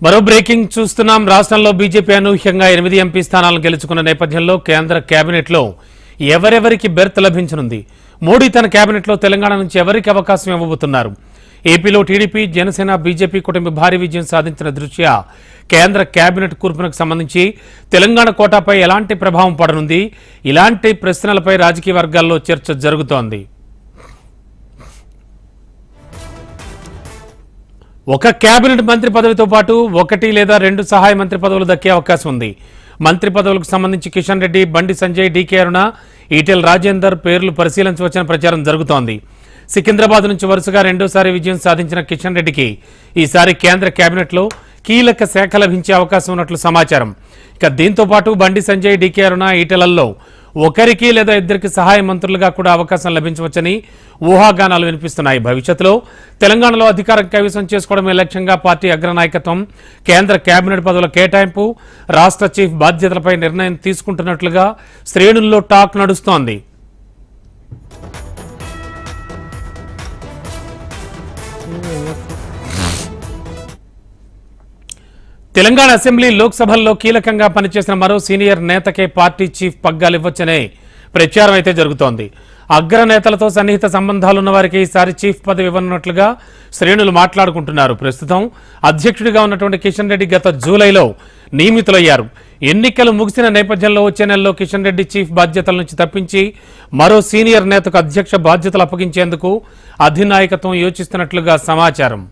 మరో బ్రేకింగ్ చూస్తున్నాం. రాష్ట్రంలో బీజేపీ అనూహ్యంగా 8 ఎంపీ స్థానాలను గెలుచుకున్న నేపథ్యంలో కేంద్ర కేబినెట్లో ఎవరెవరికి బెర్త్ లభించనుంది? మోడీ తన కేబినెట్లో తెలంగాణ నుంచి ఎవరికి అవకాశం ఇవ్వబోతున్నారు? ఏపీలో టీడీపీ, జనసేన, బీజేపీ కూటమి భారీ విజయం సాధించిన దృష్ట్యా కేంద్ర కేబినెట్ కూర్పునకు సంబంధించి తెలంగాణ కోటాపై ఎలాంటి ప్రభావం పడనుంది? ఇలాంటి ప్రశ్నలపై రాజకీయ వర్గాల్లో చర్చ జరుగుతోంది. ఒక కేబినెట్ మంత్రి పదవితో పాటు 1 లేదా 2 సహాయ మంత్రి పదవులు దక్కే అవకాశం ఉంది. మంత్రి పదవులకు సంబంధించి కిషన్ రెడ్డి, బండి సంజయ్, డీకే అరుణ, ఈటెల రాజేందర్ పేర్లు పరిశీలించవచ్చని ప్రచారం జరుగుతోంది. సికింద్రాబాద్ నుంచి వరుసగా రెండోసారి విజయం సాధించిన కిషన్ రెడ్డికి ఈసారి కేంద్ర కేబినెట్లో కీలక శాఖ లభించే అవకాశం ఉన్నట్లు సమాచారం. ఇక దీంతో పాటు బండి సంజయ్, డీకే అరుణ, ఈటెలలో ఒకరికి లేదా 2 సహాయ మంత్రులుగా కూడా అవకాశం లభించవచ్చని ఊహాగానాలు వినిపిస్తున్నాయి. భవిష్యత్తులో తెలంగాణలో అధికారం కైవసం చేసుకోవడమే లక్ష్యంగా పార్టీ అగ్రనాయకత్వం కేంద్ర కేబినెట్ పదవుల కేటాయింపు, రాష్ట్ర చీఫ్ బాధ్యతలపై నిర్ణయం తీసుకుంటున్నట్లుగా శ్రేణుల్లో టాక్ నడుస్తోంది. తెలంగాణ అసెంబ్లీ, లోక్సభల్లో కీలకంగా పనిచేసిన మరో సీనియర్ నేతకే పార్టీ చీఫ్ పగ్గాలు ఇవ్వచ్చనే ప్రచారం అయితే జరుగుతోంది. అగ్రనేతలతో సన్నిహిత సంబంధాలున్న వారికి ఈసారి చీఫ్ పదవి ఇవ్వనున్నట్లుగా శ్రేణులు మాట్లాడుకుంటున్నారు. ప్రస్తుతం అధ్యక్షుడిగా ఉన్నటువంటి కిషన్ రెడ్డి గత జూలైలో నియమితులయ్యారు. ఎన్నికలు ముగిసిన నేపథ్యంలో వచ్చే నెలలో కిషన్ రెడ్డి చీఫ్ బాధ్యతల నుంచి తప్పించి మరో సీనియర్ నేతకు అధ్యక్ష బాధ్యతలు అప్పగించేందుకు అధినాయకత్వం యోచిస్తున్నట్లుగా సమాచారం.